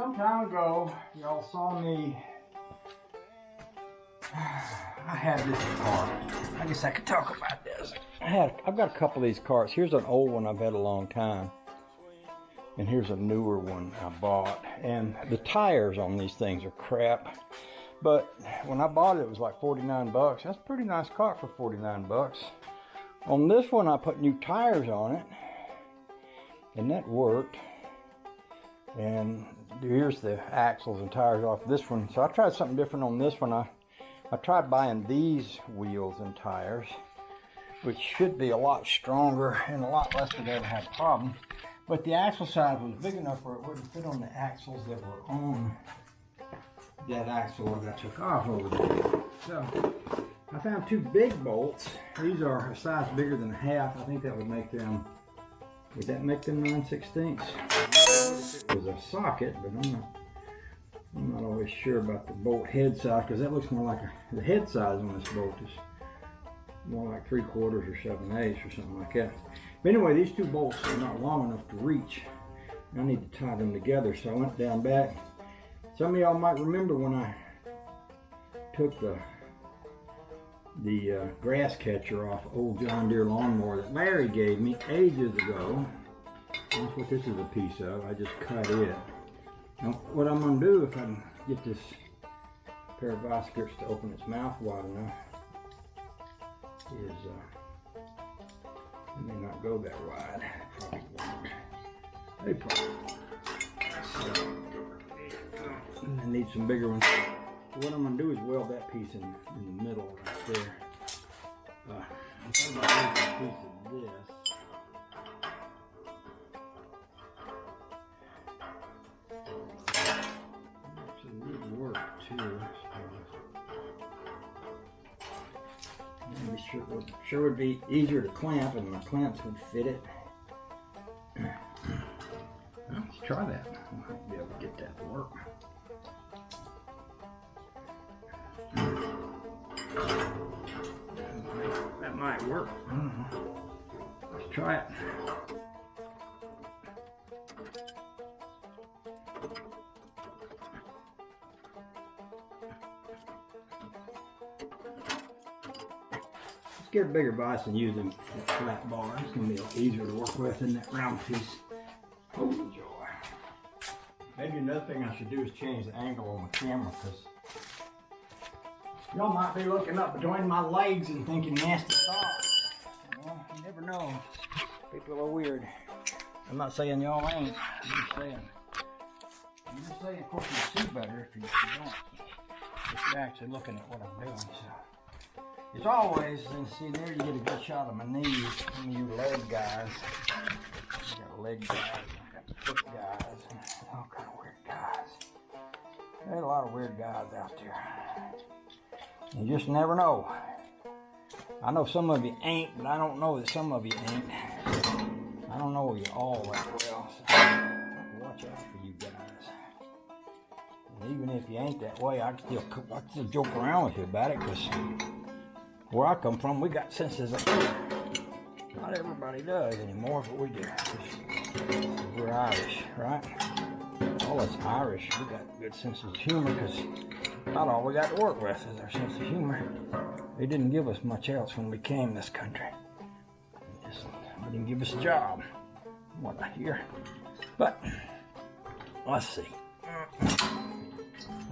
some time ago, y'all saw me. I had this cart. I guess I could talk about this. I've got a couple of these carts. Here's an old one I've had a long time. And here's a newer one I bought. And the tires on these things are crap. But when I bought it, it was like 49 bucks. That's a pretty nice cart for 49 bucks. On this one, I put new tires on it. And that worked. And here's the axles and tires off this one. So I tried something different on this one. I tried buying these wheels and tires, which should be a lot stronger and a lot less of ever have problems. But the axle size was big enough where it wouldn't fit on the axles that were on that axle that I took off over there. So I found two big bolts. These are a size bigger than a half. I think that would make them, would that make them 9/16? It was a socket, but I'm not always sure about the bolt head size, because that looks more like the head size on this bolt is more like 3/4 or 7/8 or something like that. But anyway, these two bolts are not long enough to reach. I need to tie them together, so I went down back. Some of y'all might remember when I took the grass catcher off old John Deere lawnmower that Larry gave me ages ago. That's what this is a piece of. I just cut it. Now, what I'm going to do, if I can get this pair of vice grips to open its mouth wide enough, is it may not go that wide. Probably won't. They probably won't. I need some bigger ones. So what I'm going to do is weld that piece in the middle right there. I'm thinking about using a piece of this. Sure would be easier to clamp, and my clamps would fit it. Let's try that. I might be able to get that to work. That might work. I don't know. Let's try it. Get a bigger vise and use them flat bar. It's going to be easier to work with than that round piece. Oh joy. Maybe another thing I should do is change the angle on the camera, because y'all might be looking up between my legs and thinking nasty thoughts. Well, you never know. People are weird. I'm not saying y'all ain't. I'm just saying, of course, you see better if you don't. If you're actually looking at what I'm doing. So. As always, and see there, you get a good shot of my knees. Some of you leg guys. I got leg guys, I got foot guys, all kind of weird guys. There's a lot of weird guys out there. You just never know. I know some of you ain't, but I don't know that some of you ain't. I don't know you all that well, so I have to watch out for you guys. And even if you ain't that way, I can still joke around with you about it, because where I come from, we got senses of humor. Not everybody does anymore, but we do. We're Irish, right? All us Irish, we got good senses of humor, because not all we got to work with is our sense of humor. They didn't give us much else when we came this country. They didn't give us a job, what I hear. But let's see.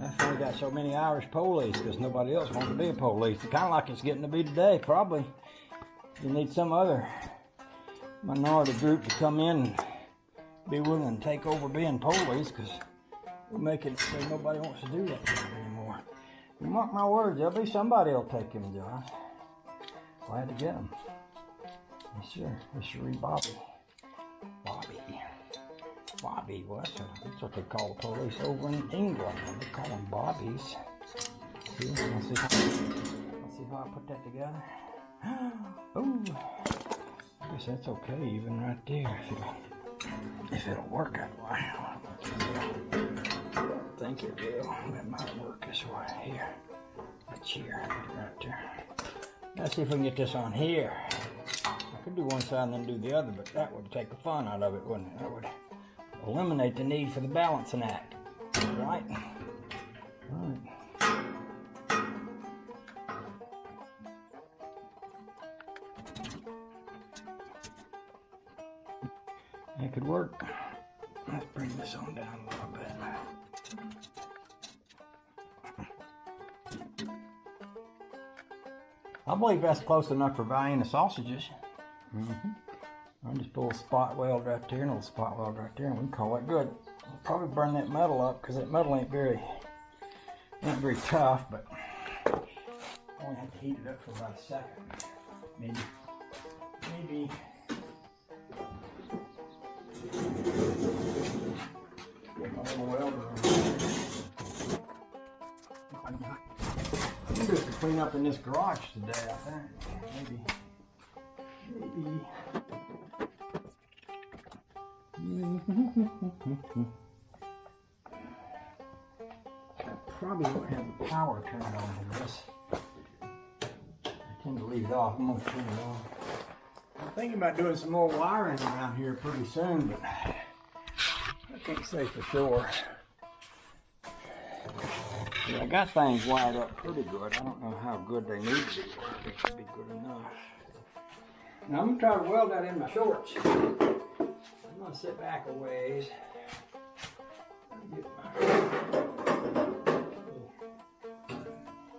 That's why we got so many Irish police, because nobody else wants to be a police. It's kind of like it's getting to be today, probably. You need some other minority group to come in and be willing to take over being police, because we're making it so nobody wants to do that anymore. You mark my words, there'll be somebody who'll take them jobs. Glad to get them. Yes, sir. Yes, sir. Bobby, well, that's what they call the police over in England. They call them bobbies. See, let's see how I put that together. Oh, I guess that's okay, even right there. If it'll work that way. I think it will. It might work this way. Here, it's here, right there. Let's see if we can get this on here. I could do one side and then do the other, but that would take the fun out of it, wouldn't it? That would eliminate the need for the balancing act. right. All right. That could work. Let's bring this on down a little bit. I believe that's close enough for Vienna sausages. I'll just pull a spot weld right there and a little spot weld right there, and we can call it good. We'll probably burn that metal up because that metal ain't very tough, but I only have to heat it up for about a second. Maybe. Get my little welder on there. I'm just to clean up in this garage today, I think. Maybe. I probably won't have the power turned on to this. I tend to leave it off. I'm going to turn it on. I'm thinking about doing some more wiring around here pretty soon, but I can't say for sure. Yeah, I got things wired up pretty good. I don't know how good they need to be. They should be good enough. Now I'm going to try to weld that in my shorts. I'm going to sit back a ways. Get my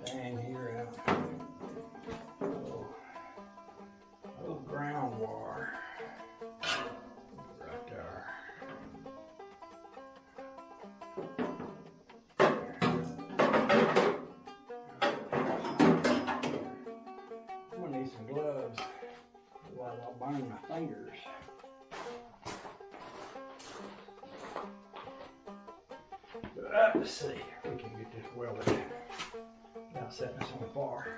thing here out. A little ground wire. Right there. I'm going to need some gloves. Otherwise I'll burn my fingers. Let's see if we can get this welded without setting this on fire.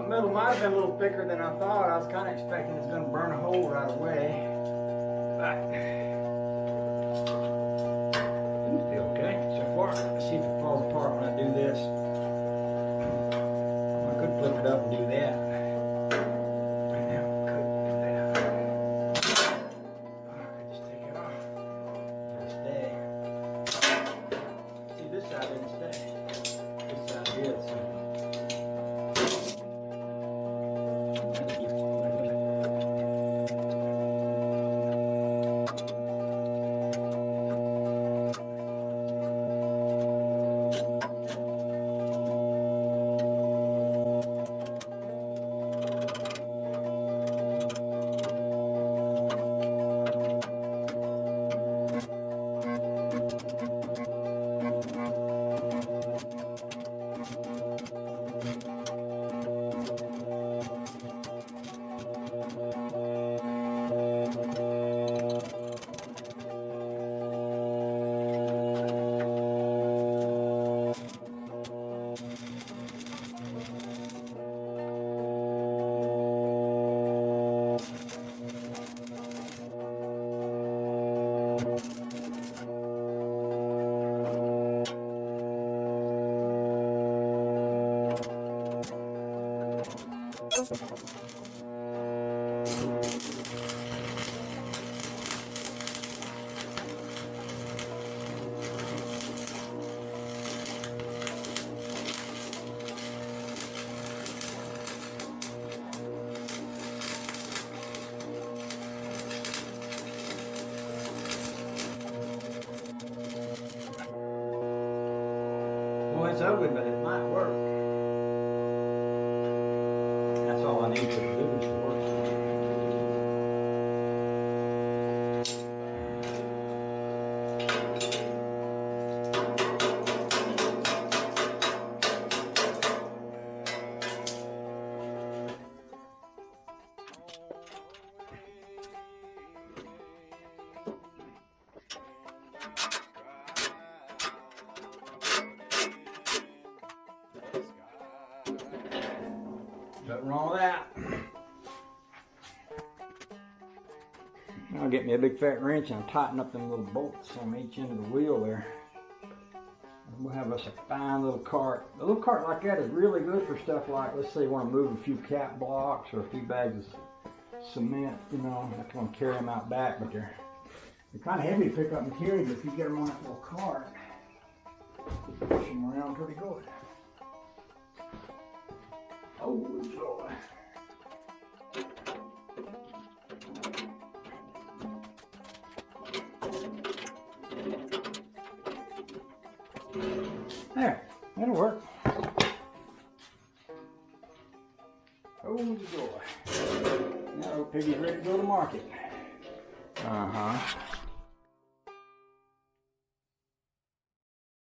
Metal might have been a little thicker than I thought. I was kind of expecting it's going to burn a hole right away. But seems to be okay so far. Let's see if it falls apart when I do this. I could flip it up and do that. Right now, I could do that. I could just take it off. It'll stay. See, this side didn't stay. This side did. So. know it's ugly, but it might work. That's all I need for the goodness to work. Nothing wrong with that. I'll get me a big fat wrench and tighten up them little bolts on each end of the wheel there. And we'll have us a fine little cart. A little cart like that is really good for stuff like, let's say you want to move a few cap blocks or a few bags of cement, you know, you have to want to carry them out back, but they're kind of heavy to pick up and carry, but if you get them on that little cart, you can push them around pretty good. Oh, joy. There, that'll work. Oh, joy. Now, old piggy's ready to go to market. Uh-huh.